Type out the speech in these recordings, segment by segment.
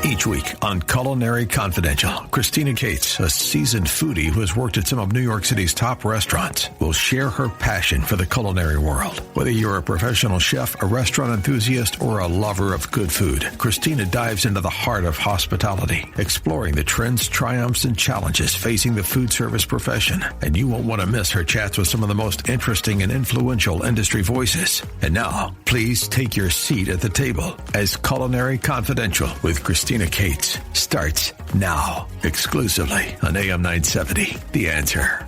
Each week on Culinary Confidential, Christina Cates, a seasoned foodie who has worked at some of New York City's top restaurants, will share her passion for the culinary world. Whether you're a professional chef, a restaurant enthusiast, or a lover of good food, Christina dives into the heart of hospitality, exploring the trends, triumphs, and challenges facing the food service profession. And you won't want to miss her chats with some of the most interesting and influential industry voices. And now, please take your seat at the table as Culinary Confidential with Christina Cates starts now, exclusively on AM 970, The Answer.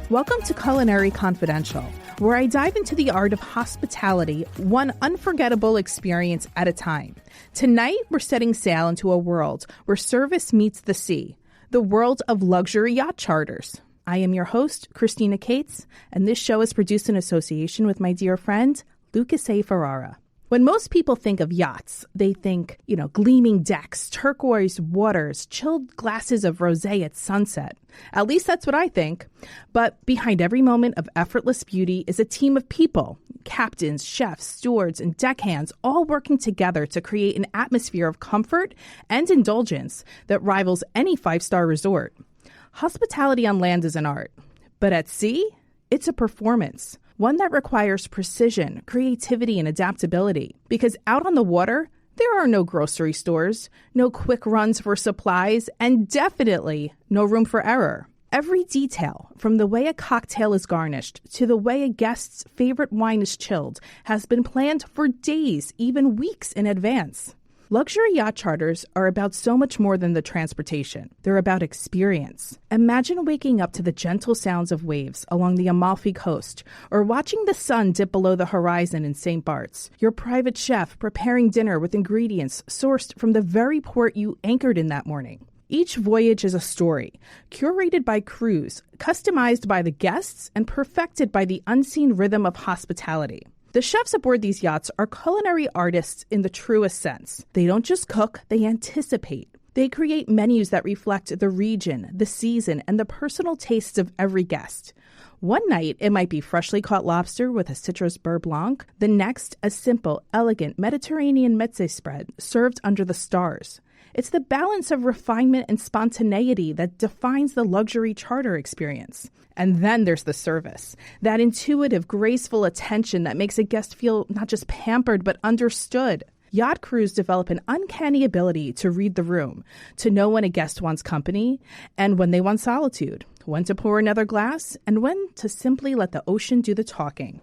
Welcome to Culinary Confidential, where I dive into the art of hospitality, one unforgettable experience at a time. Tonight, we're setting sail into a world where service meets the sea, the world of luxury yacht charters. I am your host, Christina Cates, and this show is produced in association with my dear friend, Lucas A. Ferrara. When most people think of yachts, they think, gleaming decks, turquoise waters, chilled glasses of rosé at sunset. At least that's what I think. But behind every moment of effortless beauty is a team of people, captains, chefs, stewards, and deckhands, all working together to create an atmosphere of comfort and indulgence that rivals any five-star resort. Hospitality on land is an art, but at sea, it's a performance. One that requires precision, creativity, and adaptability. Because out on the water, there are no grocery stores, no quick runs for supplies, and definitely no room for error. Every detail, from the way a cocktail is garnished to the way a guest's favorite wine is chilled, has been planned for days, even weeks in advance. Luxury yacht charters are about so much more than the transportation. They're about experience. Imagine waking up to the gentle sounds of waves along the Amalfi Coast, or watching the sun dip below the horizon in St. Bart's. Your private chef preparing dinner with ingredients sourced from the very port you anchored in that morning. Each voyage is a story, curated by crews, customized by the guests, and perfected by the unseen rhythm of hospitality. The chefs aboard these yachts are culinary artists in the truest sense. They don't just cook, they anticipate. They create menus that reflect the region, the season, and the personal tastes of every guest. One night, it might be freshly caught lobster with a citrus beurre blanc. The next, a simple, elegant Mediterranean mezze spread served under the stars. It's the balance of refinement and spontaneity that defines the luxury charter experience. And then there's the service, that intuitive, graceful attention that makes a guest feel not just pampered, but understood. Yacht crews develop an uncanny ability to read the room, to know when a guest wants company and when they want solitude, when to pour another glass and when to simply let the ocean do the talking.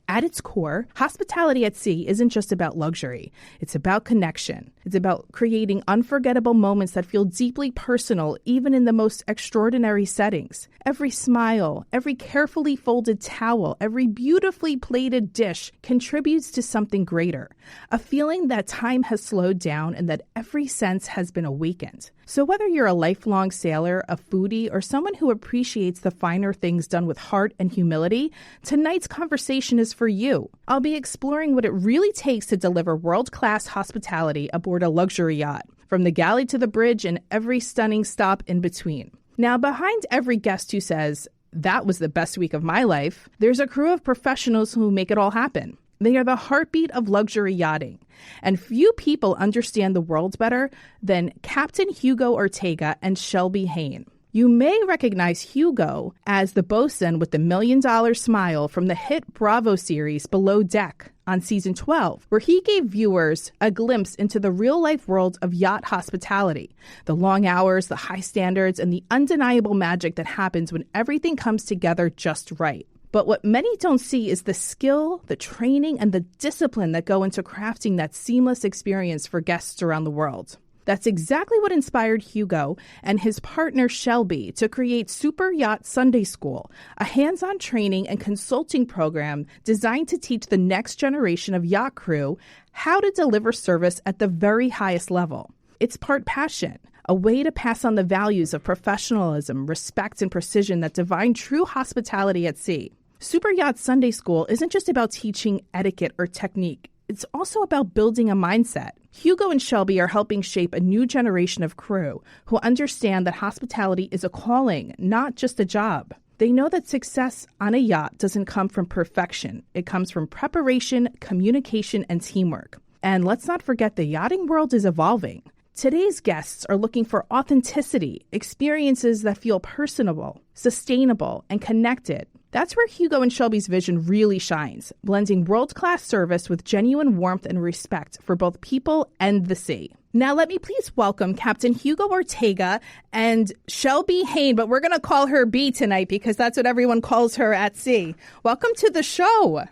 At its core, hospitality at sea isn't just about luxury. It's about connection. It's about creating unforgettable moments that feel deeply personal, even in the most extraordinary settings. Every smile, every carefully folded towel, every beautifully plated dish contributes to something greater, a feeling that time has slowed down and that every sense has been awakened. So whether you're a lifelong sailor, a foodie, or someone who appreciates the finer things done with heart and humility, tonight's conversation is for you. I'll be exploring what it really takes to deliver world-class hospitality aboard a luxury yacht, from the galley to the bridge and every stunning stop in between. Now, behind every guest who says, "That was the best week of my life," there's a crew of professionals who make it all happen. They are the heartbeat of luxury yachting. And few people understand the world better than Captain Hugo Ortega and Shelby Hayn. You may recognize Hugo as the bosun with the $1 million smile from the hit Bravo series Below Deck on season 12, where he gave viewers a glimpse into the real-life world of yacht hospitality, the long hours, the high standards, and the undeniable magic that happens when everything comes together just right. But what many don't see is the skill, the training, and the discipline that go into crafting that seamless experience for guests around the world. That's exactly what inspired Hugo and his partner Shelby to create Super Yacht Sunday School, a hands-on training and consulting program designed to teach the next generation of yacht crew how to deliver service at the very highest level. It's part passion, a way to pass on the values of professionalism, respect, and precision that define true hospitality at sea. Super Yacht Sunday School isn't just about teaching etiquette or technique. It's also about building a mindset. Hugo and Shelby are helping shape a new generation of crew who understand that hospitality is a calling, not just a job. They know that success on a yacht doesn't come from perfection. It comes from preparation, communication, and teamwork. And let's not forget the yachting world is evolving. Today's guests are looking for authenticity, experiences that feel personable, sustainable, and connected. That's where Hugo and Shelby's vision really shines, blending world-class service with genuine warmth and respect for both people and the sea. Now, let me please welcome Captain Hugo Ortega and Shelby Hayn, but we're going to call her B tonight because that's what everyone calls her at sea. Welcome to the show.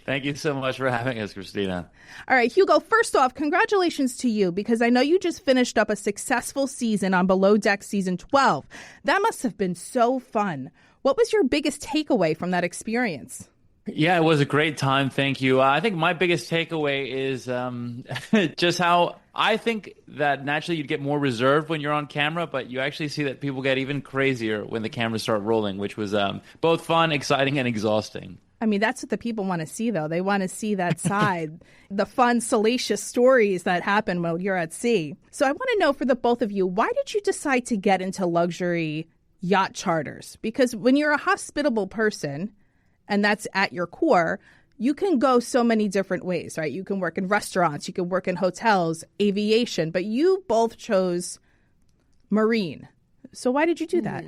Thank you so much for having us, Christina. All right, Hugo, first off, congratulations to you because I know you just finished up a successful season on Below Deck Season 12. That must have been so fun. What was your biggest takeaway from that experience? Yeah, it was a great time. Thank you. I think my biggest takeaway is just how I think that naturally you'd get more reserved when you're on camera, but you actually see that people get even crazier when the cameras start rolling, which was both fun, exciting, and exhausting. I mean, that's what the people want to see, though. They want to see that side, the fun, salacious stories that happen while you're at sea. So I want to know for the both of you, why did you decide to get into luxury yacht charters? Because when you're a hospitable person, and that's at your core, you can go so many different ways, right? You can work in restaurants, you can work in hotels, aviation, but you both chose marine. So why did you do that?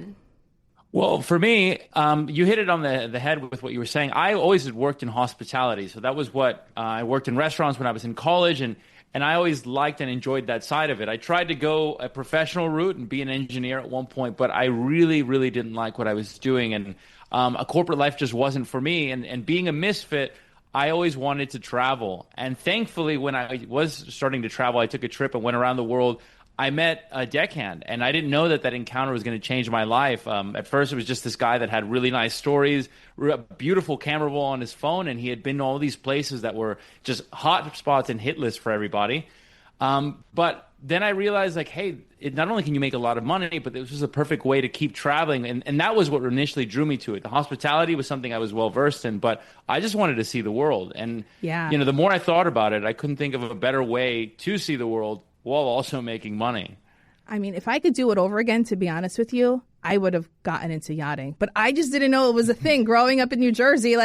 Well, for me, you hit it on the head with what you were saying. I always had worked in hospitality. So that was what I worked in restaurants when I was in college. And I always liked and enjoyed that side of it. I tried to go a professional route and be an engineer at one point, but I really, really didn't like what I was doing. And a corporate life just wasn't for me. And being a misfit, I always wanted to travel. And thankfully, when I was starting to travel, I took a trip and went around the world. I met a deckhand, and I didn't know that encounter was going to change my life. At first, it was just this guy that had really nice stories, a beautiful camera roll on his phone, and he had been to all these places that were just hot spots and hit lists for everybody. But then I realized, like, hey, not only can you make a lot of money, but this was a perfect way to keep traveling. And that was what initially drew me to it. The hospitality was something I was well-versed in, but I just wanted to see the world. And, the more I thought about it, I couldn't think of a better way to see the world while also making money. I mean, if I could do it over again, to be honest with you, I would have gotten into yachting. But I just didn't know it was a thing. Growing up in New Jersey,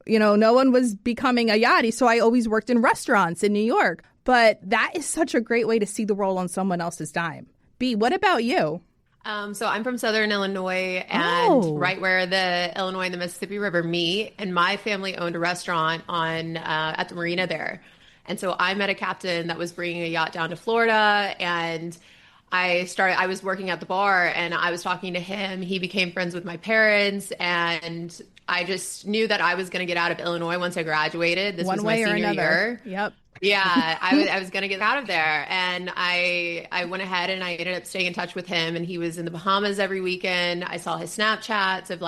no one was becoming a yachty. So I always worked in restaurants in New York. But that is such a great way to see the world on someone else's dime. B, what about you? So I'm from Southern Illinois, and right where the Illinois and the Mississippi River meet. And my family owned a restaurant at the marina there. And so I met a captain that was bringing a yacht down to Florida, and I was working at the bar and I was talking to him. He became friends with my parents, and I just knew that I was going to get out of Illinois once I graduated. This was my senior year. Yep. Yeah, I was going to get out of there. And I went ahead and I ended up staying in touch with him, and he was in the Bahamas every weekend. I saw his Snapchats of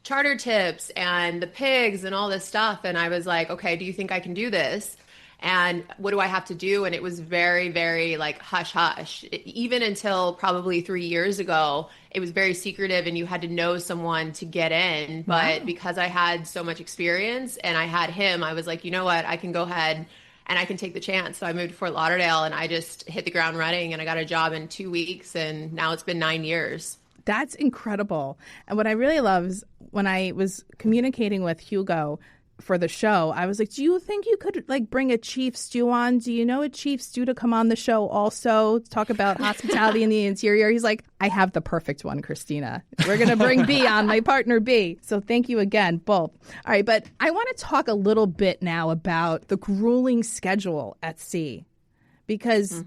charter tips and the pigs and all this stuff. And I was like, okay, do you think I can do this? And what do I have to do? And it was very, very hush hush. Even until probably 3 years ago, it was very secretive and you had to know someone to get in. But because I had so much experience and I had him, I was like, you know what, I can go ahead and I can take the chance. So I moved to Fort Lauderdale and I just hit the ground running, and I got a job in 2 weeks, and now it's been 9 years. That's incredible. And what I really love is when I was communicating with Hugo for the show, I was like, do you think you could bring a chief stew on? Do you know a chief stew to come on the show also to talk about hospitality in the interior? He's like, I have the perfect one, Christina. We're going to bring B on, my partner B. So thank you again, both. All right, but I want to talk a little bit now about the grueling schedule at sea, because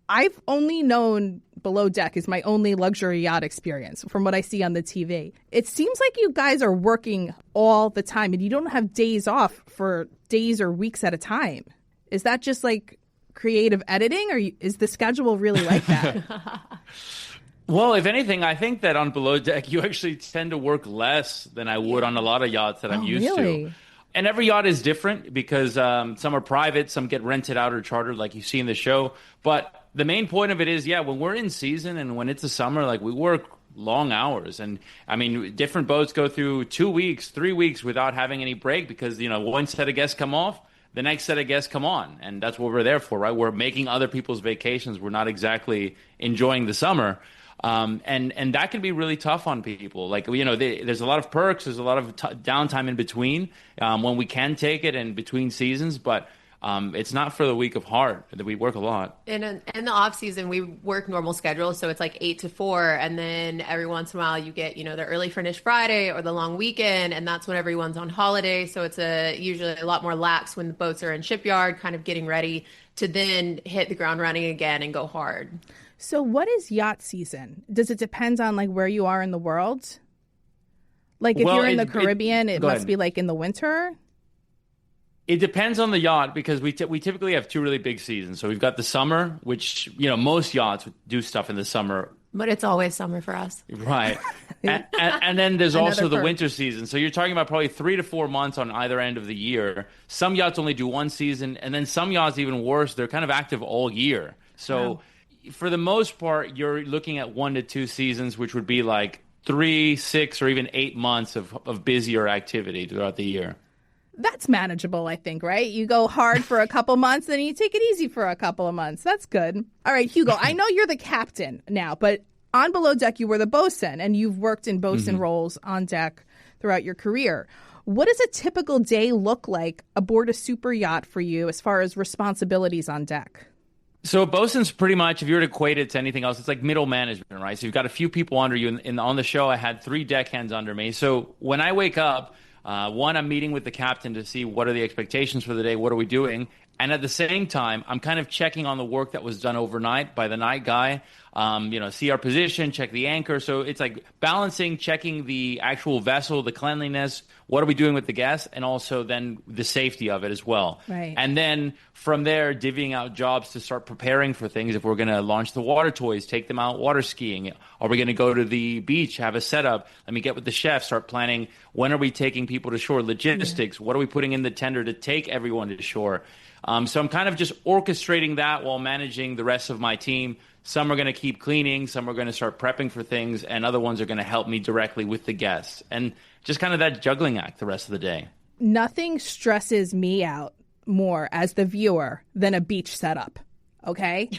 I've only known Below Deck is my only luxury yacht experience from what I see on the TV. It seems like you guys are working all the time and you don't have days off for days or weeks at a time. Is that just creative editing, or is the schedule really like that? Well, if anything, I think that on Below Deck, you actually tend to work less than I would on a lot of yachts that I'm used to. And every yacht is different because some are private, some get rented out or chartered like you see in the show. But the main point of it is, when we're in season and when it's the summer, we work long hours. And I mean, different boats go through 2 weeks, 3 weeks without having any break because, one set of guests come off, the next set of guests come on. And that's what we're there for, right? We're making other people's vacations. We're not exactly enjoying the summer. And that can be really tough on people. There's a lot of perks. There's a lot of downtime in between when we can take it and between seasons. But it's not for the weak of heart. We work a lot. In the off season, we work normal schedules, so it's like 8 to 4, and then every once in a while you get, the early finish Friday or the long weekend, and that's when everyone's on holiday. So it's usually a lot more lax when the boats are in shipyard, kind of getting ready to then hit the ground running again and go hard. So what is yacht season? Does it depend on like where you are in the world? Like if you're in the Caribbean, it must be like in the winter? It depends on the yacht because we typically have two really big seasons. So we've got the summer, which, most yachts do stuff in the summer. But it's always summer for us. Right. and then there's also the winter season. So you're talking about probably 3 to 4 months on either end of the year. Some yachts only do one season. And then some yachts, even worse, they're kind of active all year. So for the most part, you're looking at 1 to 2 seasons, which would be like 3, 6, or even 8 months of busier activity throughout the year. That's manageable, I think, right? You go hard for a couple months, then you take it easy for a couple of months. That's good. All right, Hugo, I know you're the captain now, but on Below Deck, you were the bosun, and you've worked in bosun roles on deck throughout your career. What does a typical day look like aboard a super yacht for you as far as responsibilities on deck? So bosun's pretty much, if you were to equate it to anything else, it's like middle management, right? So you've got a few people under you. On the show, I had 3 deckhands under me. So when I wake up, one, I'm meeting with the captain to see what are the expectations for the day, what are we doing? And at the same time, I'm kind of checking on the work that was done overnight by the night guy, see our position, check the anchor. So it's like balancing, checking the actual vessel, the cleanliness, what are we doing with the guests, and also then the safety of it as well. Right. And then from there, divvying out jobs to start preparing for things. If we're going to launch the water toys, take them out water skiing. Are we going to go to the beach, have a setup? Let me get with the chef, start planning. When are we taking people to shore? Logistics. What are we putting in the tender to take everyone to shore? So I'm kind of just orchestrating that while managing the rest of my team. Some are going to keep cleaning, some are going to start prepping for things, and other ones are going to help me directly with the guests. And just kind of that juggling act the rest of the day. Nothing stresses me out more as the viewer than a beach setup. Okay.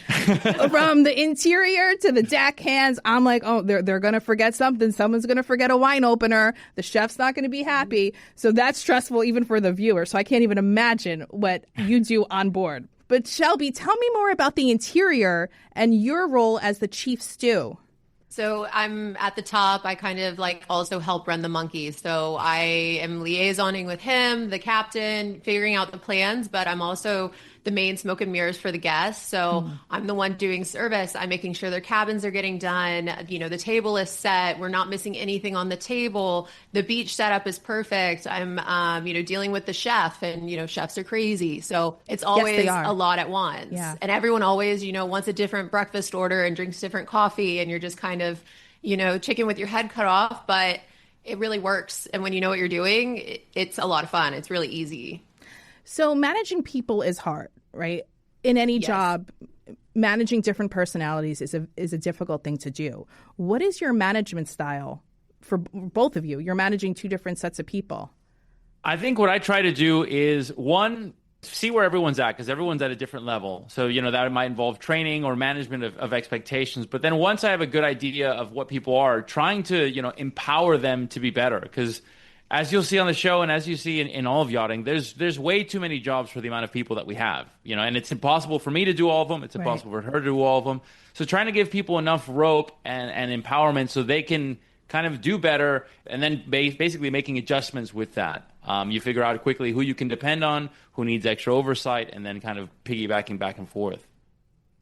From the interior to the deckhands, I'm like, oh, they're going to forget something. Someone's going to forget a wine opener. The chef's not going to be happy. So that's stressful even for the viewer. So I can't even imagine what you do on board. But Shelby, tell me more about the interior and your role as the chief stew. So I'm at the top. I kind of like also help run the monkeys. So I am liaisoning with him, the captain, figuring out the plans, but I'm also the main smoke and mirrors for the guests. So I'm the one doing service. I'm making sure their cabins are getting done. The table is set. We're not missing anything on the table. The beach setup is perfect. I'm, dealing with the chef, and, chefs are crazy. So it's always a lot at once. Yeah. And everyone always, wants a different breakfast order and drinks different coffee. And you're just kind of, chicken with your head cut off. But it really works. And when you know what you're doing, it's a lot of fun. It's really easy. So managing people is hard, right? In any job, managing different personalities is a difficult thing to do. What is your management style for both of you? You're managing 2 different sets of people. I think what I try to do is, one, see where everyone's at, because everyone's at a different level. So, that might involve training or management of expectations. But then once I have a good idea of what people are, trying to, empower them to be better. Because as you'll see on the show, and as you see in all of yachting, there's way too many jobs for the amount of people that we have, and it's impossible for me to do all of them. It's impossible for her to do all of them. So trying to give people enough rope and empowerment so they can kind of do better, and then basically making adjustments with that. You figure out quickly who you can depend on, who needs extra oversight, and then kind of piggybacking back and forth.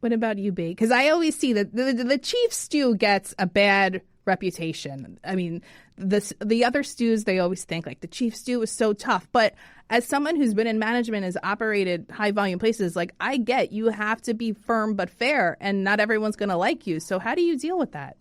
What about you, B? Because I always see that the chief stew gets a bad reputation. I mean, the other stews, they always think like the chief stew is so tough. But as someone who's been in management, has operated high volume places, like I get you have to be firm but fair, and not everyone's going to like you. So how do you deal with that?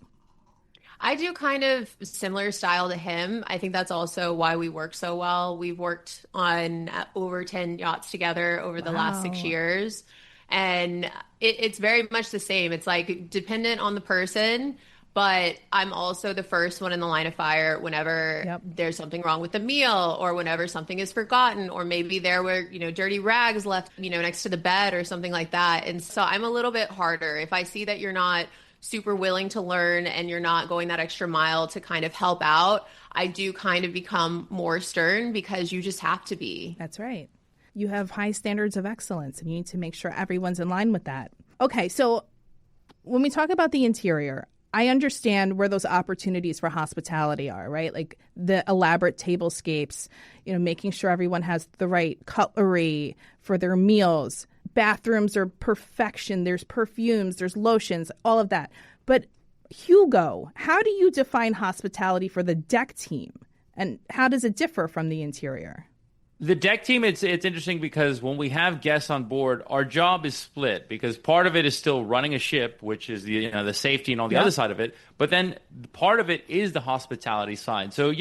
I do kind of similar style to him. I think that's also why we work so well. We've worked on over 10 yachts together over the last 6 years. And it's very much the same. It's like dependent on the person, but I'm also the first one in the line of fire whenever there's something wrong with the meal, or whenever something is forgotten, or maybe there were, dirty rags left, next to the bed or something like that. And so I'm a little bit harder. If I see that you're not super willing to learn and you're not going that extra mile to kind of help out, I do kind of become more stern, because you just have to be. That's right. You have high standards of excellence, and you need to make sure everyone's in line with that. Okay, so when we talk about the interior, I understand where those opportunities for hospitality are, right? Like the elaborate tablescapes, making sure everyone has the right cutlery for their meals. Bathrooms are perfection. There's perfumes, there's lotions, all of that. But Hugo, how do you define hospitality for the deck team? And how does it differ from the interior? The deck team, it's interesting because when we have guests on board, our job is split because part of it is still running a ship, which is the safety and all the other side of it. But then part of it is the hospitality side. So,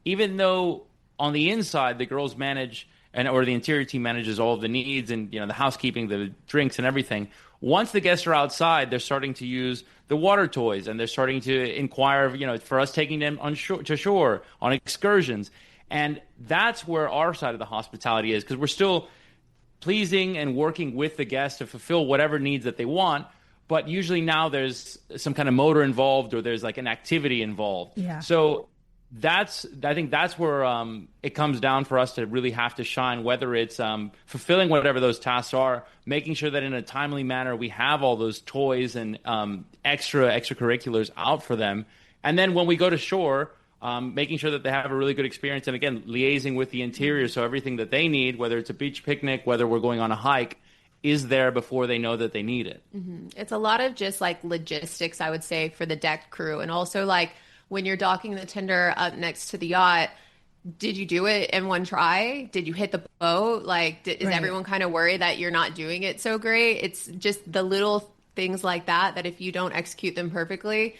even though on the inside the girls manage or the interior team manages all of the needs and the housekeeping, the drinks and everything, once the guests are outside, they're starting to use the water toys and they're starting to inquire, for us taking them to shore on excursions. And that's where our side of the hospitality is, because we're still pleasing and working with the guests to fulfill whatever needs that they want. But usually now there's some kind of motor involved or there's like an activity involved. Yeah. So I think that's where it comes down for us to really have to shine, whether it's fulfilling whatever those tasks are, making sure that in a timely manner we have all those toys and extracurriculars out for them. And then when we go to shore, making sure that they have a really good experience. And again, liaising with the interior. So everything that they need, whether it's a beach picnic, whether we're going on a hike, is there before they know that they need it. Mm-hmm. It's a lot of just like logistics, I would say, for the deck crew. And also like when you're docking the tender up next to the yacht, did you do it in one try? Did you hit the boat? Like, is everyone kind of worried that you're not doing it so great? It's just the little things like that if you don't execute them perfectly,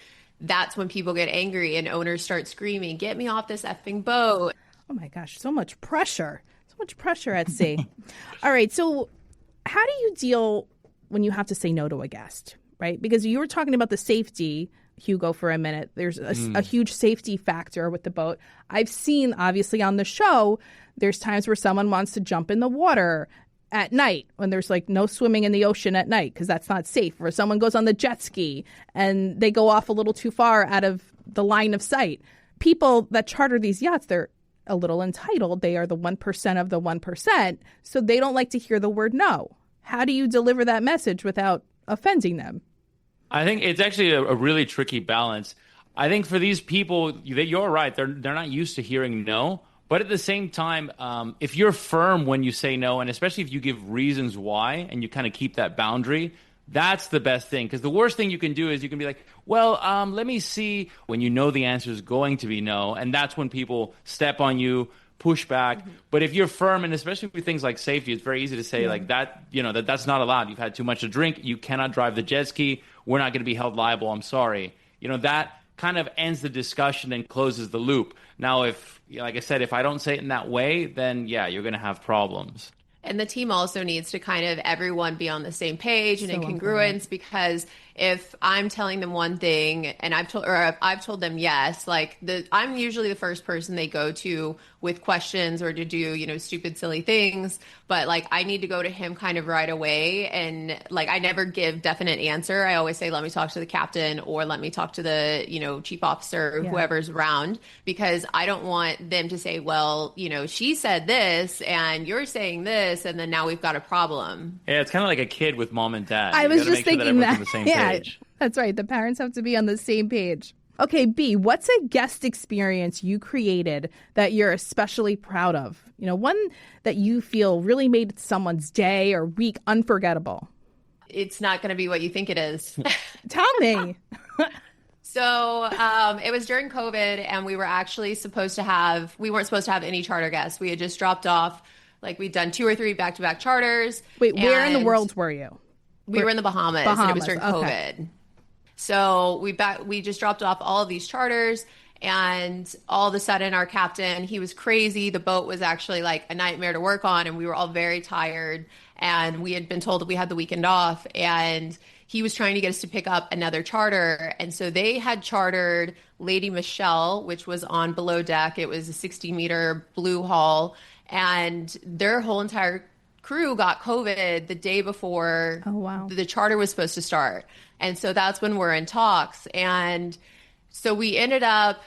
that's when people get angry and owners start screaming, get me off this effing boat. Oh my gosh, so much pressure. So much pressure at sea. All right, so how do you deal when you have to say no to a guest, right? Because you were talking about the safety, Hugo, for a minute. There's a huge safety factor with the boat. I've seen, obviously, on the show, there's times where someone wants to jump in the water at night when there's like no swimming in the ocean at night because that's not safe, or someone goes on the jet ski and they go off a little too far out of the line of sight. People that charter these yachts, they're a little entitled. They are the 1% of the 1%, so they don't like to hear the word no. How do you deliver that message without offending them? I think it's actually a really tricky balance. I think for these people, you're right. They're not used to hearing no. But at the same time, if you're firm when you say no, and especially if you give reasons why and you kind of keep that boundary, that's the best thing. Because the worst thing you can do is you can be like, well, let me see, when you know the answer is going to be no. And that's when people step on you, push back. Mm-hmm. But if you're firm, and especially with things like safety, it's very easy to say like that, that's not allowed. You've had too much to drink. You cannot drive the jet ski. We're not going to be held liable. I'm sorry. That kind of ends the discussion and closes the loop. Now, if, like I said, if I don't say it in that way, then yeah, you're going to have problems. And the team also needs to kind of everyone be on the same page and in congruence, because if I'm telling them one thing and I've told them yes, I'm usually the first person they go to with questions or to do, stupid, silly things. But I need to go to him kind of right away. And I never give definite answer. I always say, let me talk to the captain or let me talk to the, chief officer or whoever's around, because I don't want them to say, well, she said this and you're saying this, and then now we've got a problem. Yeah, it's kind of like a kid with mom and dad. I was just thinking that. On the same page. That's right. The parents have to be on the same page. Okay, B, what's a guest experience you created that you're especially proud of? One that you feel really made someone's day or week unforgettable. It's not going to be what you think it is. Tell me. So it was during COVID, and we weren't supposed to have any charter guests. We had just dropped off, we'd done 2 or 3 back-to-back charters. Wait, where in the world were you? We were in the Bahamas. And it was during COVID. So we just dropped off all of these charters, and all of a sudden our captain, he was crazy. The boat was actually a nightmare to work on, and we were all very tired, and we had been told that we had the weekend off, and he was trying to get us to pick up another charter. And so they had chartered Lady Michelle, which was on below deck. It was a 60-meter blue hull, and their whole entire crew got COVID the day before the charter was supposed to start. And so that's when we're in talks. And so we ended up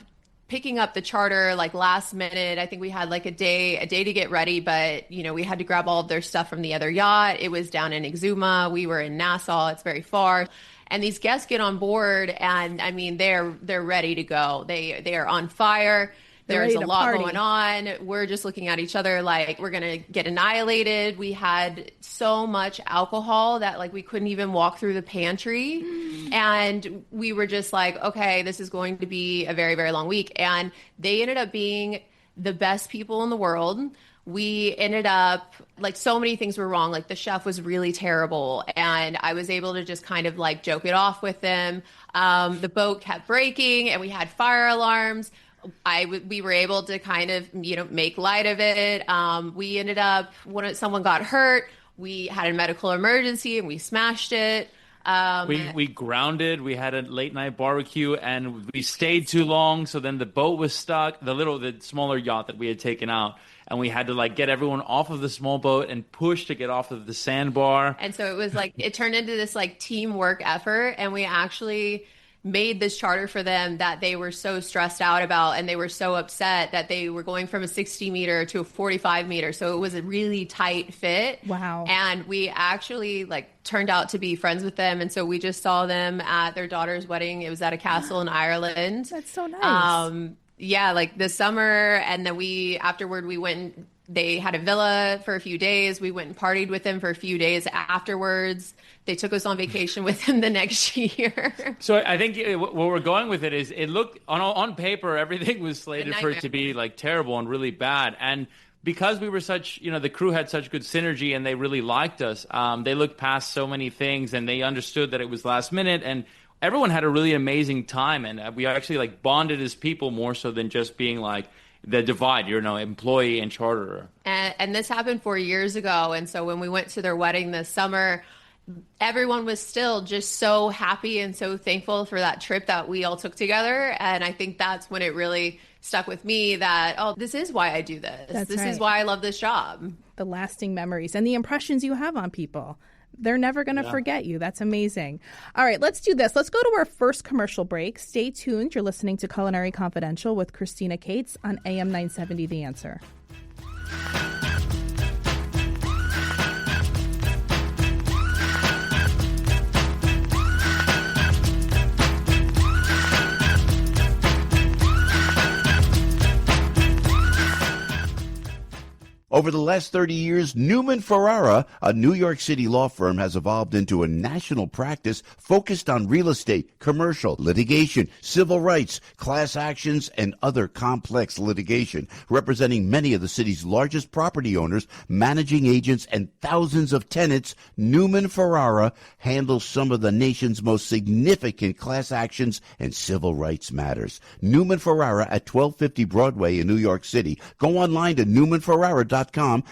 picking up the charter like last minute. I think we had like a day to get ready, but we had to grab all of their stuff from the other yacht. It was down in Exuma. We were in Nassau. It's very far. And these guests get on board, and I mean, they're ready to go. They are on fire. There's a lot going on. We're just looking at each other like we're going to get annihilated. We had so much alcohol that like we couldn't even walk through the pantry. And we were just like, okay, this is going to be a very, very long week. And they ended up being the best people in the world. We ended up, like, so many things were wrong. Like, the chef was really terrible, and I was able to just kind of like joke it off with them. The boat kept breaking, and we had fire alarms. We were able to kind of, make light of it. We ended up, when someone got hurt, we had a medical emergency and we smashed it. We grounded. We had a late night barbecue, and we stayed too long. So then the boat was stuck, the smaller yacht that we had taken out, and we had to like get everyone off of the small boat and push to get off of the sandbar. And so it was like, it turned into this like teamwork effort, and we actually made this charter for them that they were so stressed out about, and they were so upset that they were going from a 60 meter to a 45 meter. So it was a really tight fit. Wow. And we actually like turned out to be friends with them. And so we just saw them at their daughter's wedding. It was at a castle in Ireland. That's so nice. Yeah, like this summer. And then afterward we went, they had a villa for a few days. We went and partied with them for a few days afterwards. They took us on vacation with them the next year. So I think what we're going with it is, it looked on paper, everything was slated for it to be like terrible and really bad. And because we were such, the crew had such good synergy and they really liked us, they looked past so many things and they understood that it was last minute, and everyone had a really amazing time. And we actually like bonded as people more so than just being like the divide, employee and charterer. And this happened 4 years ago. And so when we went to their wedding this summer, everyone was still just so happy and so thankful for that trip that we all took together. And I think that's when it really stuck with me that, oh, this is why I do this. This is why I love this job. The lasting memories and the impressions you have on people. They're never going to forget you. That's amazing. All right, let's do this. Let's go to our first commercial break. Stay tuned. You're listening to Culinary Confidential with Christina Cates on AM 970 The Answer. Over the last 30 years, Newman Ferrara, a New York City law firm, has evolved into a national practice focused on real estate, commercial, litigation, civil rights, class actions, and other complex litigation, representing many of the city's largest property owners, managing agents, and thousands of tenants. Newman Ferrara handles some of the nation's most significant class actions and civil rights matters. Newman Ferrara at 1250 Broadway in New York City. Go online to newmanferrara.com.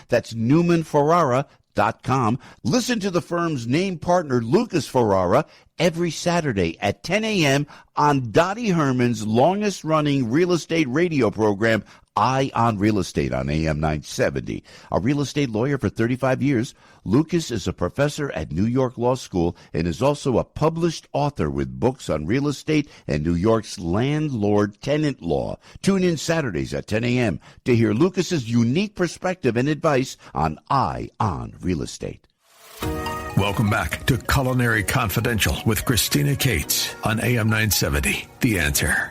That's newmanferrara.com. Listen to the firm's name partner, Lucas Ferrara, every Saturday at 10 a.m. on Dottie Herman's longest-running real estate radio program, Eye on Real Estate on AM 970. A real estate lawyer for 35 years, Lucas is a professor at New York Law School and is also a published author with books on real estate and New York's landlord-tenant law. Tune in Saturdays at 10 a.m. to hear Lucas's unique perspective and advice on Eye on Real Estate. Welcome back to Culinary Confidential with Christina Cates on AM 970, The Answer.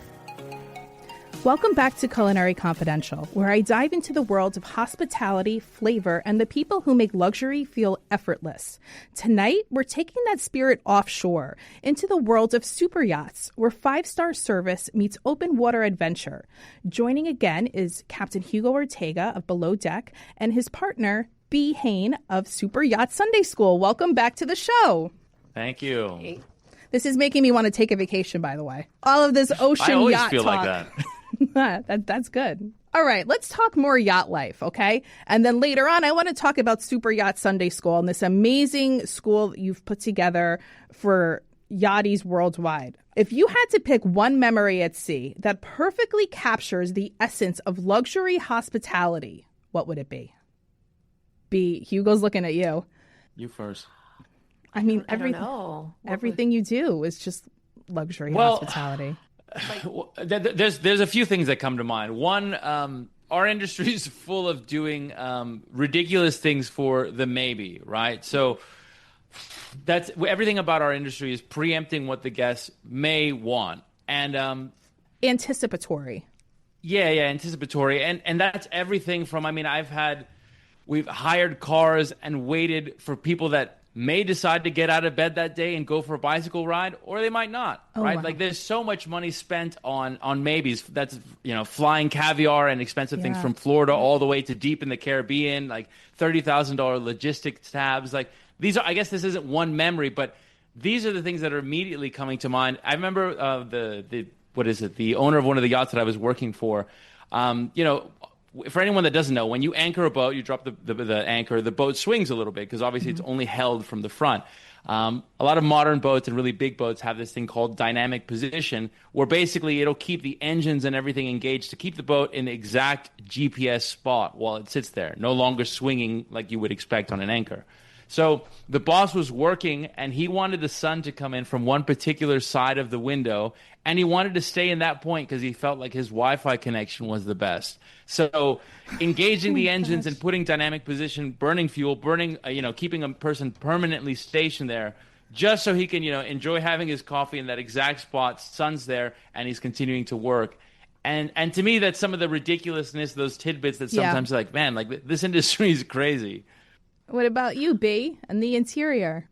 Welcome back to Culinary Confidential, where I dive into the world of hospitality, flavor, and the people who make luxury feel effortless. Tonight, we're taking that spirit offshore into the world of super yachts, where five-star service meets open water adventure. Joining again is Captain Hugo Ortega of Below Deck and his partner, B. Hayn of Super Yacht Sunday School. Welcome back to the show. Thank you. Hey. This is making me want to take a vacation, by the way. All of this ocean I always yacht feel talk. like that. That's good. All right, let's talk more yacht life, okay? And then later on, I want to talk about Super Yacht Sunday School and this amazing school that you've put together for yachties worldwide. If you had to pick one memory at sea that perfectly captures the essence of luxury hospitality, what would it be? B, Hugo's looking at you. You first. I mean, I don't know. everything you do is just luxury hospitality. There's a few things that come to mind. One, our industry is full of doing ridiculous things for the maybe, right? So that's everything about our industry is preempting what the guests may want. And anticipatory. Yeah, anticipatory. And that's everything from, we've hired cars and waited for people that may decide to get out of bed that day and go for a bicycle ride, or they might not, right? Wow. Like there's so much money spent on maybes. That's, flying caviar and expensive things from Florida all the way to deep in the Caribbean, like $30,000 logistics tabs. Like these are, I guess this isn't one memory, but these are the things that are immediately coming to mind. I remember the owner of one of the yachts that I was working for, for anyone that doesn't know, when you anchor a boat, you drop the anchor, the boat swings a little bit because obviously it's only held from the front. A lot of modern boats and really big boats have this thing called dynamic position, where basically it'll keep the engines and everything engaged to keep the boat in the exact GPS spot while it sits there, no longer swinging like you would expect on an anchor. So the boss was working, and he wanted the sun to come in from one particular side of the window, and he wanted to stay in that point because he felt like his Wi-Fi connection was the best. So engaging the engines and putting dynamic position, burning fuel, keeping a person permanently stationed there just so he can, enjoy having his coffee in that exact spot, sun's there, and he's continuing to work. And to me, that's some of the ridiculousness, those tidbits that sometimes you're like, man, like this industry is crazy. What about you, B, and the interior?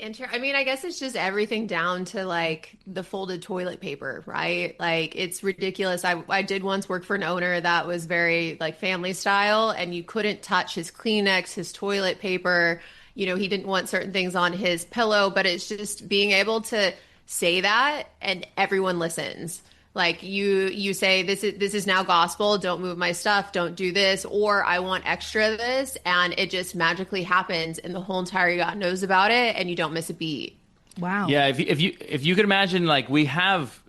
I guess it's just everything down to like the folded toilet paper, right? Like it's ridiculous. I did once work for an owner that was very like family style, and you couldn't touch his Kleenex, his toilet paper. He didn't want certain things on his pillow, but it's just being able to say that and everyone listens. Like you say, this is now gospel. Don't move my stuff. Don't do this. Or I want extra of this. And it just magically happens. And the whole entire yacht knows about it. And you don't miss a beat. Wow. Yeah. If you could imagine, like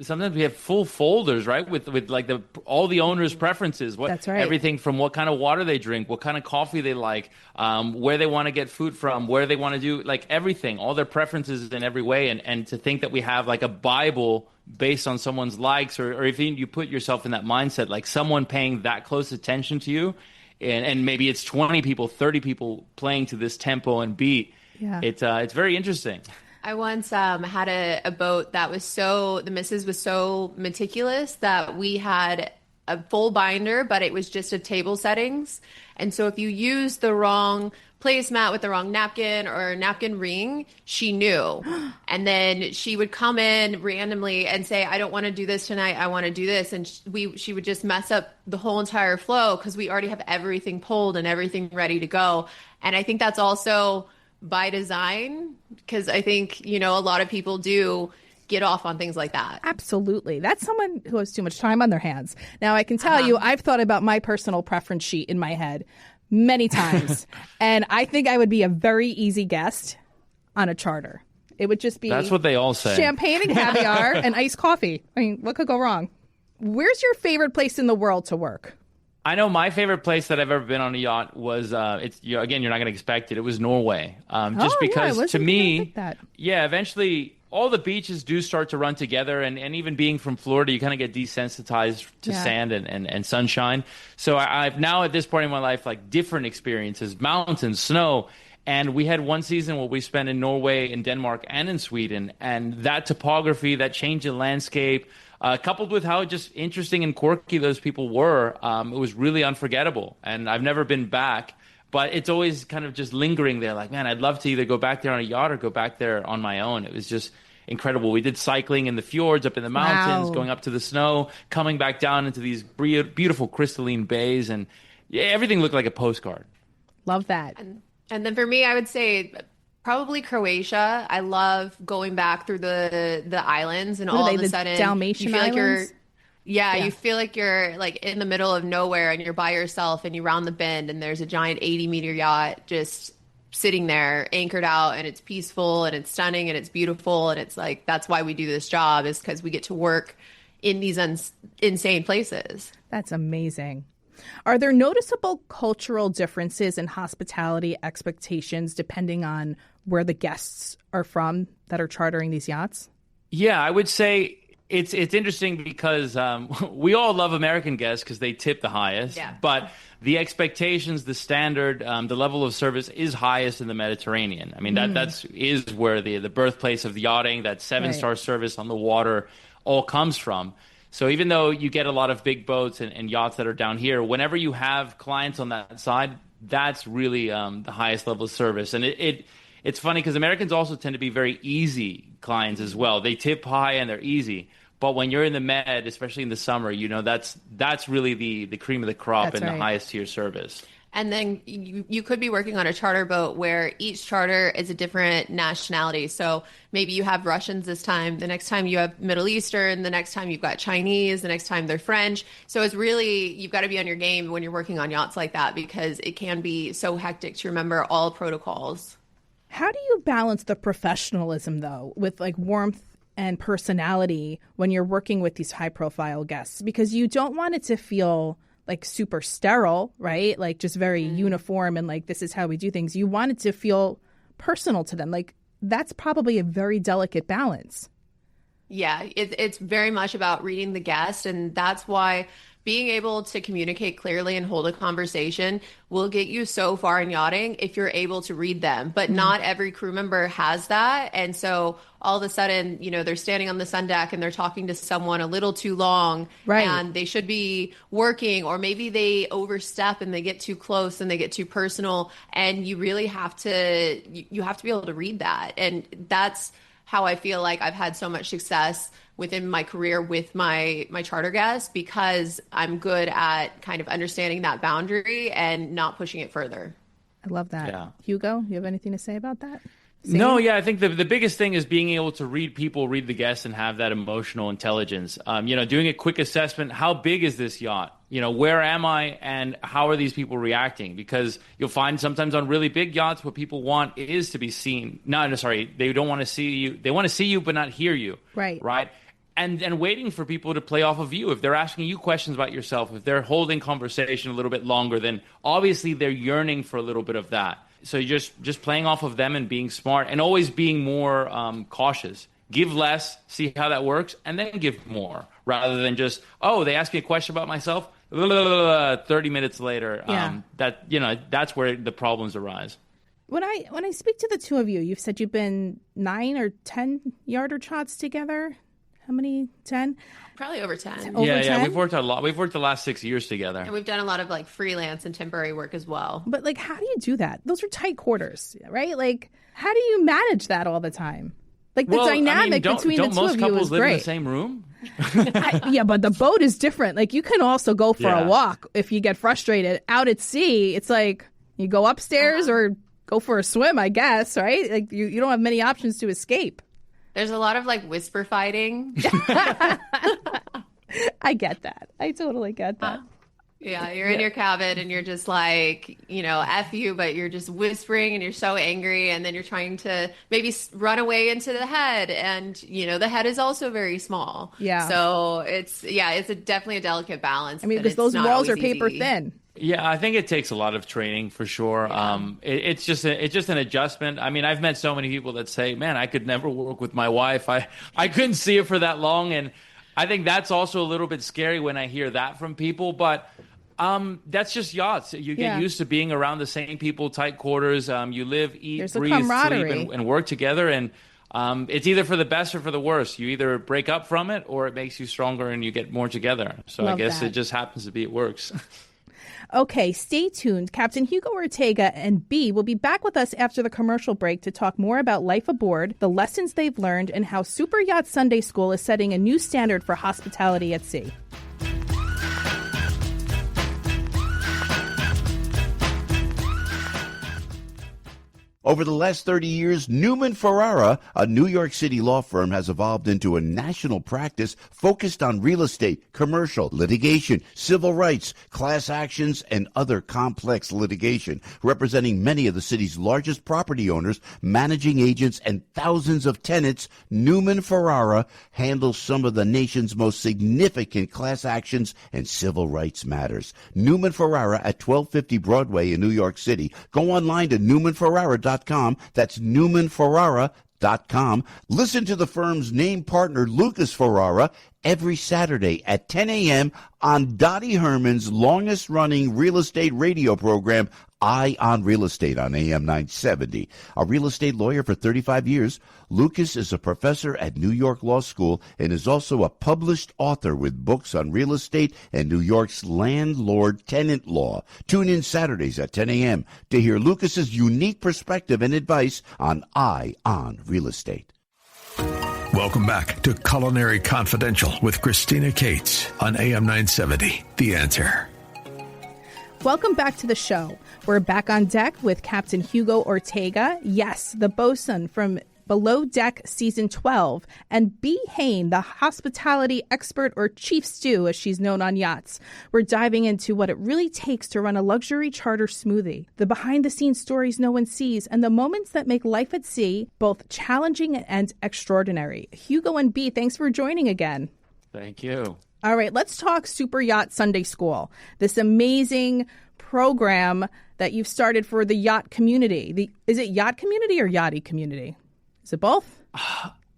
sometimes we have full folders, right? With like all the owners' preferences. That's right. Everything from what kind of water they drink, what kind of coffee they like, where they want to get food from, where they want to do, like everything, all their preferences in every way. And to think that we have like a Bible based on someone's likes, or if you put yourself in that mindset, like someone paying that close attention to you, and maybe it's 20 people, 30 people playing to this tempo and beat. Yeah. It's very interesting. I once had a boat that was the missus was so meticulous that we had a full binder, but it was just a table settings. And so if you use the wrong placemat with the wrong napkin or napkin ring, she knew. And then she would come in randomly and say, I don't want to do this tonight. I want to do this. And she would just mess up the whole entire flow because we already have everything pulled and everything ready to go. And I think that's also by design, because I think, a lot of people do get off on things like that. Absolutely. That's someone who has too much time on their hands. Now, I can tell you, I've thought about my personal preference sheet in my head many times. And I think I would be a very easy guest on a charter. It would just be... That's what they all say. Champagne and caviar and iced coffee. I mean, what could go wrong? Where's your favorite place in the world to work? I know my favorite place that I've ever been on a yacht was, again, you're not going to expect it. It was Norway. Because to me, eventually all the beaches do start to run together. And even being from Florida, you kind of get desensitized to sand and sunshine. So I've now at this point in my life, like different experiences, mountains, snow. And we had one season where we spent in Norway, in Denmark, and in Sweden. And that topography, that change in landscape, coupled with how just interesting and quirky those people were, it was really unforgettable. And I've never been back, but it's always kind of just lingering there. Like, man, I'd love to either go back there on a yacht or go back there on my own. It was just incredible. We did cycling in the fjords, up in the mountains, going up to the snow, coming back down into these beautiful crystalline bays. And everything looked like a postcard. Love that. And then for me, I would say probably Croatia. I love going back through the islands, and all of a sudden Dalmatian you feel islands? you feel like you're like in the middle of nowhere and you're by yourself, and you round the bend and there's a giant 80-meter yacht just sitting there anchored out, and it's peaceful and it's stunning and it's beautiful, and it's like that's why we do this job, is because we get to work in these insane places. That's amazing. Are there noticeable cultural differences in hospitality expectations depending on where the guests are from that are chartering these yachts? Yeah, I would say It's interesting because we all love American guests because they tip the highest. Yeah. But the expectations, the standard, the level of service is highest in the Mediterranean. I mean, that's where the birthplace of yachting, that 7-star service on the water all comes from. So even though you get a lot of big boats and yachts that are down here, whenever you have clients on that side, that's really the highest level of service. And it's funny because Americans also tend to be very easy clients as well. They tip high and they're easy. But when you're in the Med, especially in the summer, that's really the cream of the crop and the highest tier service. And then you could be working on a charter boat where each charter is a different nationality. So maybe you have Russians this time. The next time you have Middle Eastern. The next time you've got Chinese. The next time they're French. So it's really, you've got to be on your game when you're working on yachts like that because it can be so hectic to remember all protocols. How do you balance the professionalism, though, with like warmth and personality when you're working with these high-profile guests? Because you don't want it to feel like super sterile, right? Like just very uniform and like this is how we do things. You want it to feel personal to them. Like that's probably a very delicate balance. Yeah, it's very much about reading the guest, and that's why being able to communicate clearly and hold a conversation will get you so far in yachting if you're able to read them. But not every crew member has that. And so all of a sudden, they're standing on the sun deck and they're talking to someone a little too long. Right. And they should be working, or maybe they overstep and they get too close and they get too personal. And you really have to, you have to be able to read that. And that's how I feel like I've had so much success within my career with my charter guests, because I'm good at kind of understanding that boundary and not pushing it further. I love that. Yeah. Hugo, you have anything to say about that? No, yeah, I think the biggest thing is being able to read people, read the guests, and have that emotional intelligence. Doing a quick assessment. How big is this yacht? Where am I, and how are these people reacting? Because you'll find sometimes on really big yachts, what people want is to be seen. They don't want to see you. They want to see you, but not hear you. Right. Right. And waiting for people to play off of you. If they're asking you questions about yourself, if they're holding conversation a little bit longer, then obviously they're yearning for a little bit of that. So you're just playing off of them and being smart and always being more cautious. Give less, see how that works, and then give more, rather than just, they asked me a question about myself, 30 minutes later. That's where the problems arise. When I speak to the two of you, you've said you've been 9 or 10 yarder shots together. How many? 10? Probably over 10. Over 10? We've worked a lot. We've worked the last 6 years together. And we've done a lot of like freelance and temporary work as well. But like, how do you do that? Those are tight quarters, right? Like, how do you manage that all the time? Like the dynamic between the two of you is great. Don't most couples live in the same room? Yeah, but the boat is different. Like you can also go for a walk if you get frustrated. Out at sea, it's like you go upstairs or go for a swim, I guess, right? Like you don't have many options to escape. There's a lot of like whisper fighting. I get that. I totally get that. Yeah, you're in your cabin and you're just like, F you, but you're just whispering and you're so angry. And then you're trying to maybe run away into the head. And, the head is also very small. Yeah. So it's definitely a delicate balance. I mean, because those walls are paper thin. Yeah, I think it takes a lot of training for sure. Yeah. It's just an adjustment. I mean, I've met so many people that say, man, I could never work with my wife. I couldn't see her for that long. And I think that's also a little bit scary when I hear that from people. But that's just yachts. You get used to being around the same people, tight quarters. You live, eat, breathe, sleep, and work together. And it's either for the best or for the worst. You either break up from it or it makes you stronger and you get more together. So I guess it just happens to be it works. Okay, stay tuned. Captain Hugo Ortega and B will be back with us after the commercial break to talk more about life aboard, the lessons they've learned, and how Super Yacht Sunday School is setting a new standard for hospitality at sea. Over the last 30 years, Newman Ferrara, a New York City law firm, has evolved into a national practice focused on real estate, commercial, litigation, civil rights, class actions, and other complex litigation, representing many of the city's largest property owners, managing agents, and thousands of tenants. Newman Ferrara handles some of the nation's most significant class actions and civil rights matters. Newman Ferrara at 1250 Broadway in New York City. Go online to newmanferrara.com. That's newmanferrara.com. ferrara.com. Listen to the firm's name partner, Lucas Ferrara, every Saturday at 10 a.m. on Dottie Herman's longest-running real estate radio program, Eye on Real Estate on AM 970. A real estate lawyer for 35 years, Lucas is a professor at New York Law School and is also a published author with books on real estate and New York's landlord-tenant law. Tune in Saturdays at 10 a.m. to hear Lucas's unique perspective and advice on Eye on Real Estate. Welcome back to Culinary Confidential with Christina Cates on AM 970. The Answer. Welcome back to the show. We're back on deck with Captain Hugo Ortega. Yes, the bosun from Below Deck Season 12, and B. Hayn, the hospitality expert, or Chief Stew, as she's known on yachts. We're diving into what it really takes to run a luxury charter smoothie, the behind-the-scenes stories no one sees, and the moments that make life at sea both challenging and extraordinary. Hugo and B, thanks for joining again. Thank you. All right, let's talk Super Yacht Sunday School, this amazing program that you've started for the yacht community. Is it yacht community or yachty community? Is it both?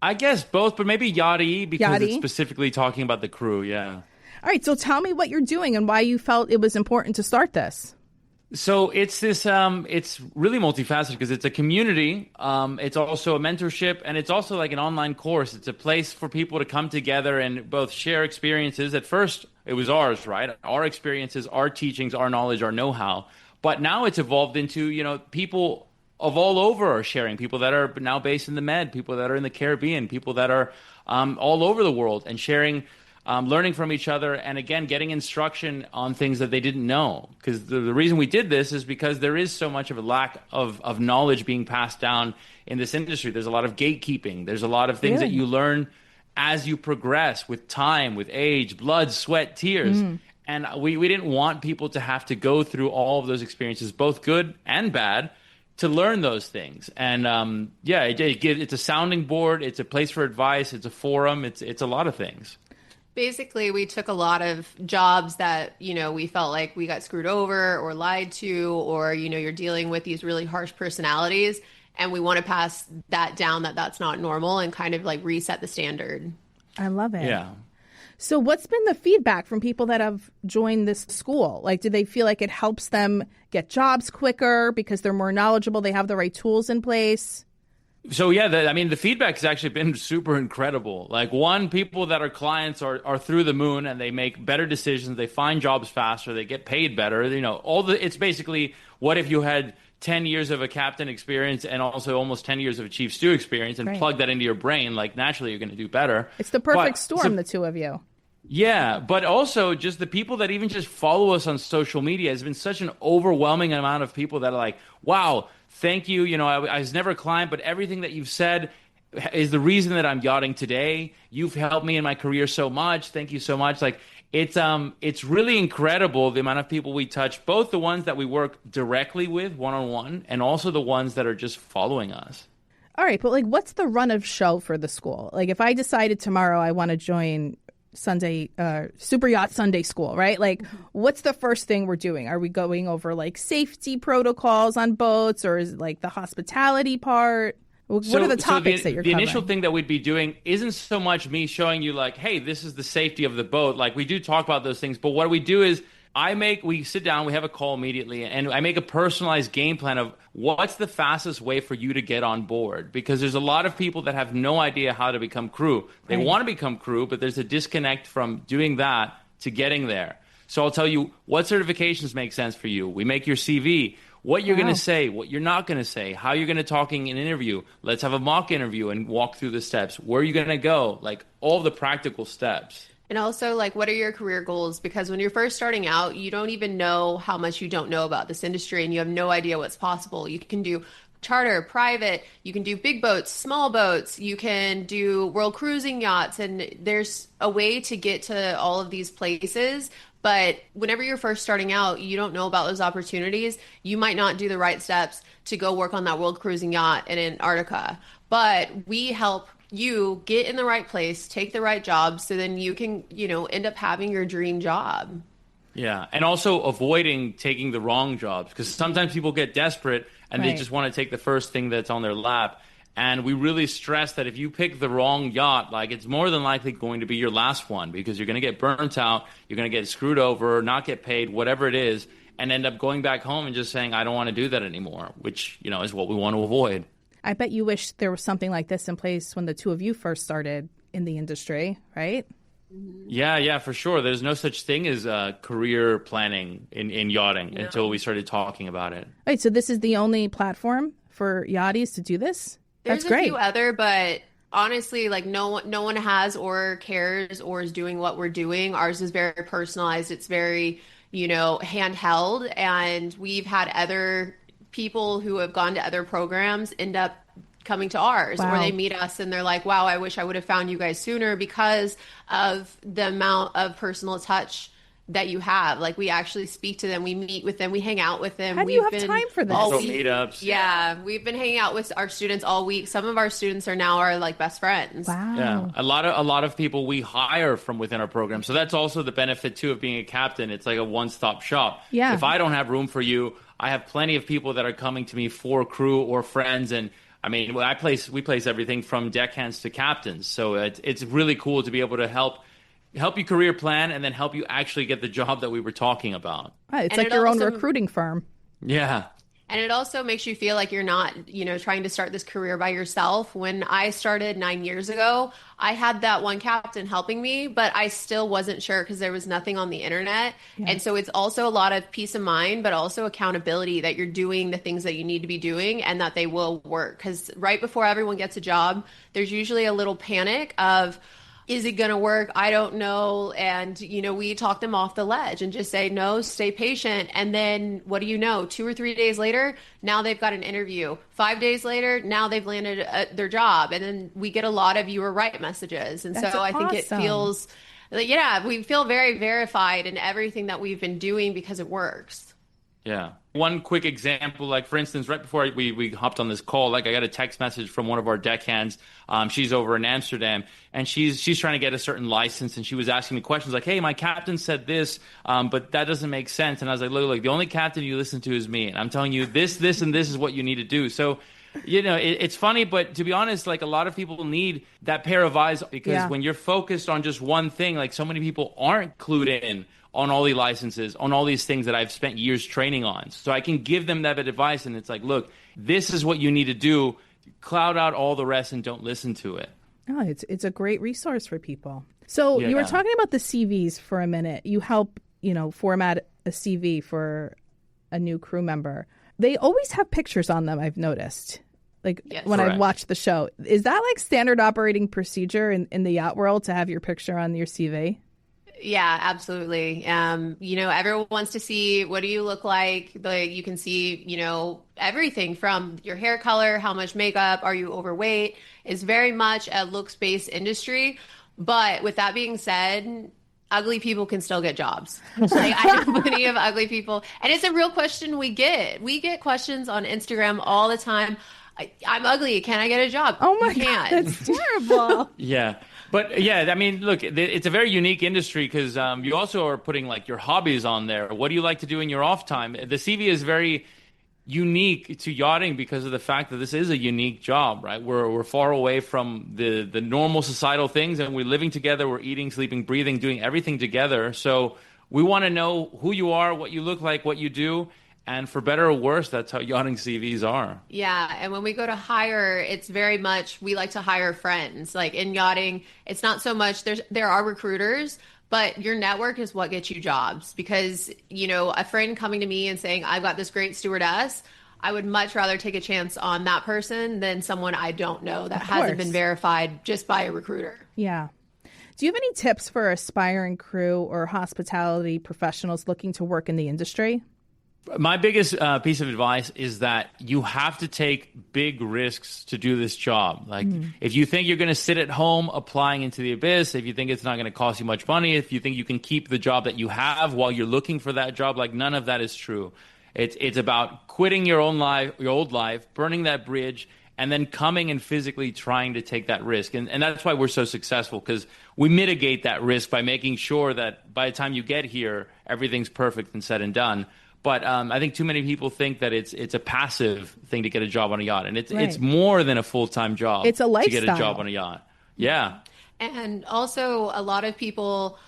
I guess both, but maybe yachty because Yachty? it's specifically talking about the crew, yeah. All right, so tell me what you're doing and why you felt it was important to start this. So it's this, it's really multifaceted because it's a community. It's also a mentorship, and it's also like an online course. It's a place for people to come together and both share experiences. At first, it was ours, right? Our experiences, our teachings, our knowledge, our know-how. But now it's evolved into, people of all over are sharing, people that are now based in the Med, people that are in the Caribbean, people that are all over the world and sharing, learning from each other, and again, getting instruction on things that they didn't know. Because the reason we did this is because there is so much of a lack of knowledge being passed down in this industry. There's a lot of gatekeeping. There's a lot of things that you learn as you progress with time, with age, blood, sweat, tears. And we didn't want people to have to go through all of those experiences, both good and bad, to learn those things. And it's a sounding board, it's a place for advice, it's a forum, it's a lot of things. Basically, we took a lot of jobs that, we felt like we got screwed over or lied to, or, you're dealing with these really harsh personalities. And we want to pass that down, that's not normal, and kind of like reset the standard. I love it. Yeah. So what's been the feedback from people that have joined this school? Like, do they feel like it helps them get jobs quicker because they're more knowledgeable, they have the right tools in place? So, yeah, the feedback has actually been super incredible. Like, people that are clients are through the moon, and they make better decisions. They find jobs faster. They get paid better. It's basically, what if you had 10 years of a captain experience and also almost 10 years of a chief stew experience and plug that into your brain? Like, naturally, you're going to do better. It's the perfect storm, the two of you. Yeah, but also just the people that even just follow us on social media has been such an overwhelming amount of people that are like, wow, thank you. I was never a client, but everything that you've said is the reason that I'm yachting today. You've helped me in my career so much. Thank you so much. Like, it's really incredible the amount of people we touch, both the ones that we work directly with one-on-one and also the ones that are just following us. All right, but what's the run of show for the school? Like, if I decided tomorrow I want to join Super Yacht Sunday School, right? Like, what's the first thing we're doing? Are we going over safety protocols on boats, or is it the hospitality part? What are the topics that you're covering? The initial thing that we'd be doing isn't so much me showing you hey, this is the safety of the boat. We do talk about those things, but what we do is we sit down, we have a call immediately, and I make a personalized game plan of what's the fastest way for you to get on board. Because there's a lot of people that have no idea how to become crew. They want to become crew, but there's a disconnect from doing that to getting there. So I'll tell you what certifications make sense for you. We make your CV, what you're going to say, what you're not going to say, how you're going to talk in an interview. Let's have a mock interview and walk through the steps. Where are you going to go? All the practical steps. And also, what are your career goals? Because when you're first starting out, you don't even know how much you don't know about this industry, and you have no idea what's possible. You can do charter, private, you can do big boats, small boats, you can do world cruising yachts, and there's a way to get to all of these places. But whenever you're first starting out, you don't know about those opportunities. You might not do the right steps to go work on that world cruising yacht in Antarctica. But we help you get in the right place, take the right job, so then you can, end up having your dream job. Yeah, and also avoiding taking the wrong jobs, because sometimes people get desperate and they just want to take the first thing that's on their lap. And we really stress that if you pick the wrong yacht, like it's more than likely going to be your last one because you're going to get burnt out, you're going to get screwed over, not get paid, whatever it is, and end up going back home and just saying, I don't want to do that anymore, which, is what we want to avoid. I bet you wish there was something like this in place when the two of you first started in the industry, right? Yeah, for sure. There's no such thing as career planning in yachting until we started talking about it. Right, so this is the only platform for yachties to do this? There's That's great. a few other, but honestly, like no one has or cares or is doing what we're doing. Ours is very personalized. It's very, handheld. And we've had other people who have gone to other programs end up coming to ours, or they meet us and they're like, wow, I wish I would have found you guys sooner because of the amount of personal touch that you have. Like, we actually speak to them, we meet with them, we hang out with them. How do you have time for this? Meetups. Yeah, we've been hanging out with our students all week. Some of our students are now our best friends. Wow. Yeah, a lot of people we hire from within our program. So that's also the benefit too of being a captain. It's like a one-stop shop. Yeah. If I don't have room for you, I have plenty of people that are coming to me for crew or friends. And I mean, we place everything from deckhands to captains. So it's really cool to be able to help you career plan and then help you actually get the job that we were talking about. Right, it's like your own recruiting firm. Yeah. And it also makes you feel like you're not, trying to start this career by yourself. When I started 9 years ago, I had that one captain helping me, but I still wasn't sure because there was nothing on the internet. Yeah. And so it's also a lot of peace of mind, but also accountability that you're doing the things that you need to be doing and that they will work. Because right before everyone gets a job, there's usually a little panic of, is it going to work? I don't know. And, we talk them off the ledge and just say, no, stay patient. And then what do you know? 2 or 3 days later, now they've got an interview. 5 days later, now they've landed their job. And then we get a lot of "you were right" messages. And That's so awesome. I think it feels, we feel very verified in everything that we've been doing because it works. Yeah. One quick example, like for instance, right before we hopped on this call, like I got a text message from one of our deckhands. She's over in Amsterdam and she's trying to get a certain license, and she was asking me questions like, hey, my captain said this, but that doesn't make sense. And I was like, look, the only captain you listen to is me. And I'm telling you this, and this is what you need to do. So, it's funny, but to be honest, like a lot of people need that pair of eyes because when you're focused on just one thing, like so many people aren't clued in on all the licenses, on all these things that I've spent years training on. So I can give them that advice, and it's like, look, this is what you need to do. Cloud out all the rest and don't listen to it. Oh, it's a great resource for people. So you were talking about the CVs for a minute. You help, format a CV for a new crew member. They always have pictures on them, I've noticed. Like when I've watched the show. Is that like standard operating procedure in the yacht world to have your picture on your CV? Yeah, absolutely. Everyone wants to see, what do you look like? You can see, everything from your hair color, how much makeup, are you overweight? It's very much a looks-based industry. But with that being said, ugly people can still get jobs. Like, I know plenty of ugly people. And it's a real question we get. We get questions on Instagram all the time. I'm ugly. Can I get a job? Oh my God, that's terrible. Yeah. But yeah, I mean, look, it's a very unique industry because you also are putting like your hobbies on there. What do you like to do in your off time? The CV is very unique to yachting because of the fact that this is a unique job, right? We're far away from the normal societal things, and we're living together. We're eating, sleeping, breathing, doing everything together. So we want to know who you are, what you look like, what you do. And for better or worse, that's how yachting CVs are. Yeah. And when we go to hire, it's very much, we like to hire friends. Like in yachting, it's not so much, there are recruiters, but your network is what gets you jobs. Because, a friend coming to me and saying, I've got this great stewardess, I would much rather take a chance on that person than someone I don't know that hasn't been verified just by a recruiter. Yeah. Do you have any tips for aspiring crew or hospitality professionals looking to work in the industry? My biggest piece of advice is that you have to take big risks to do this job. Like, if you think you're going to sit at home applying into the abyss, if you think it's not going to cost you much money, if you think you can keep the job that you have while you're looking for that job, like none of that is true. It's about quitting your old life, burning that bridge, and then coming and physically trying to take that risk. And that's why we're so successful, because we mitigate that risk by making sure that by the time you get here, everything's perfect and said and done. But I think too many people think that it's a passive thing to get a job on a yacht, and it's more than a full-time job. It's a lifestyle to get a job on a yacht. Yeah. And also, a lot of people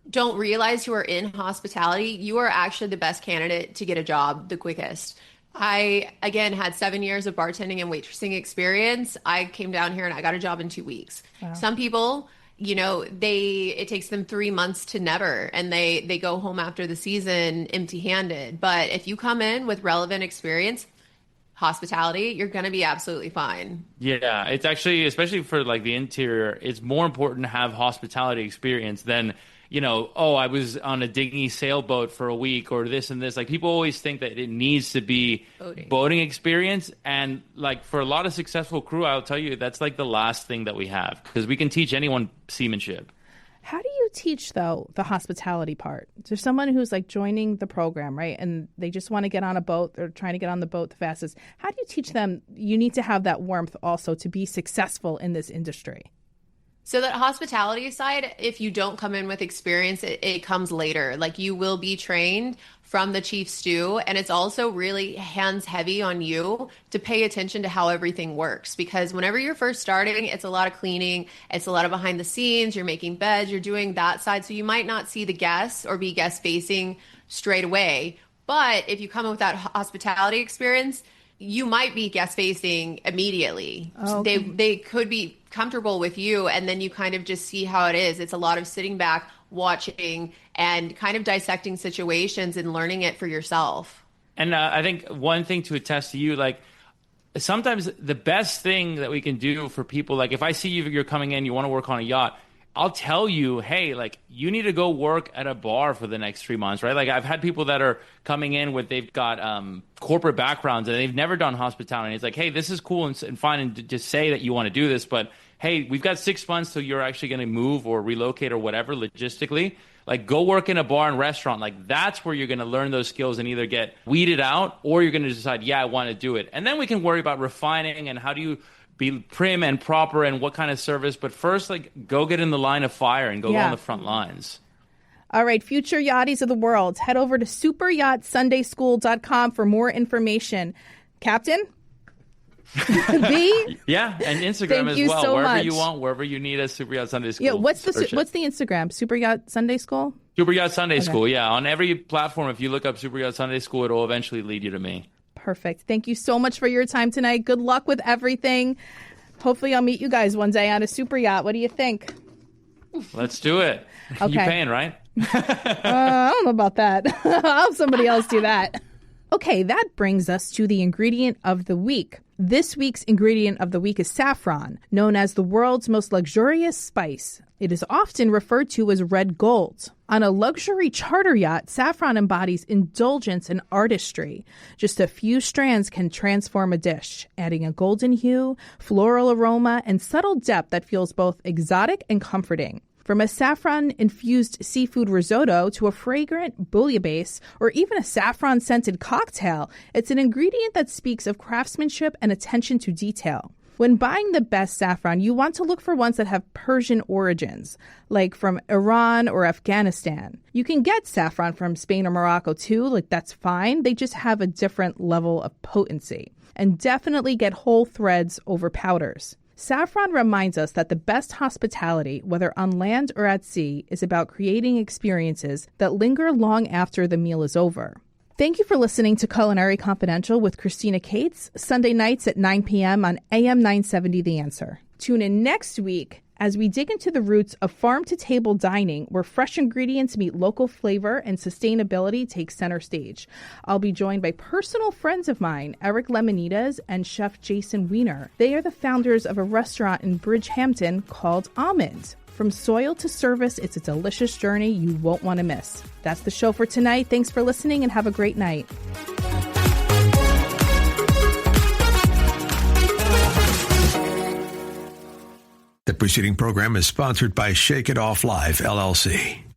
don't realize who are in hospitality, you are actually the best candidate to get a job the quickest. I, again, had 7 years of bartending and waitressing experience. I came down here and I got a job in 2 weeks. Wow. Some people, it takes them 3 months to never, and they go home after the season empty-handed. But if you come in with relevant experience, hospitality, you're going to be absolutely fine. Yeah, it's actually, especially for like the interior, it's more important to have hospitality experience than, I was on a dinghy sailboat for a week or this and this. Like, people always think that it needs to be boating experience. And like, for a lot of successful crew, I'll tell you, that's like the last thing that we have, because we can teach anyone seamanship. How do you teach, though, the hospitality part? There's someone who's like joining the program, right? And they just want to get on a boat. They're trying to get on the boat the fastest. How do you teach them? You need to have that warmth also to be successful in this industry. So that hospitality side, if you don't come in with experience, it comes later. Like, you will be trained from the chief stew, and it's also really hands heavy on you to pay attention to how everything works, because whenever you're first starting, it's a lot of cleaning, it's a lot of behind the scenes, you're making beds, you're doing that side, so you might not see the guests or be guest facing straight away. But if you come in with that hospitality experience, you might be guest facing immediately. Oh, okay. They could be comfortable with you, and then you kind of just see how it is. It's a lot of sitting back, watching, and kind of dissecting situations and learning it for yourself. And I think one thing to attest to you, like, sometimes the best thing that we can do for people, like, if I see you're coming in, you want to work on a yacht, I'll tell you, hey, like, you need to go work at a bar for the next 3 months, right? Like, I've had people that are coming in they've got corporate backgrounds and they've never done hospitality. And it's like, hey, this is cool and fine, and just say that you want to do this, but hey, we've got 6 months till you're actually going to move or relocate or whatever logistically. Like, go work in a bar and restaurant. Like, that's where you're going to learn those skills and either get weeded out or you're going to decide, yeah, I want to do it. And then we can worry about refining and how do you be prim and proper and what kind of service. But first, like, go get in the line of fire and go on the front lines. All right, future yachties of the world, head over to superyachtsundayschool.com for more information. Captain? B? Yeah, and Instagram as well. So wherever much. you want, wherever you need us, Super Yacht Sunday School. Yeah, what's the Instagram? Super Yacht Sunday School? Super Yacht Sunday School, yeah. On every platform, if you look up Super Yacht Sunday School, it'll eventually lead you to me. Perfect. Thank you so much for your time tonight. Good luck with everything. Hopefully I'll meet you guys one day on a super yacht. What do you think? Let's do it. Okay. You paying, right? I don't know about that. I'll have somebody else do that. Okay, that brings us to the ingredient of the week. This week's ingredient of the week is saffron, known as the world's most luxurious spice. It is often referred to as red gold. On a luxury charter yacht, saffron embodies indulgence and artistry. Just a few strands can transform a dish, adding a golden hue, floral aroma, and subtle depth that feels both exotic and comforting. From a saffron-infused seafood risotto to a fragrant bouillabaisse or even a saffron-scented cocktail, it's an ingredient that speaks of craftsmanship and attention to detail. When buying the best saffron, you want to look for ones that have Persian origins, like from Iran or Afghanistan. You can get saffron from Spain or Morocco too, like that's fine. They just have a different level of potency. And definitely get whole threads over powders. Saffron reminds us that the best hospitality, whether on land or at sea, is about creating experiences that linger long after the meal is over. Thank you for listening to Culinary Confidential with Christina Cates, Sunday nights at 9 p.m. on AM 970 The Answer. Tune in next week as we dig into the roots of farm-to-table dining, where fresh ingredients meet local flavor and sustainability take center stage. I'll be joined by personal friends of mine, Eric Lemonides and Chef Jason Wiener. They are the founders of a restaurant in Bridgehampton called Almond. From soil to service, it's a delicious journey you won't want to miss. That's the show for tonight. Thanks for listening and have a great night. The preceding program is sponsored by Shake It Off Live, LLC.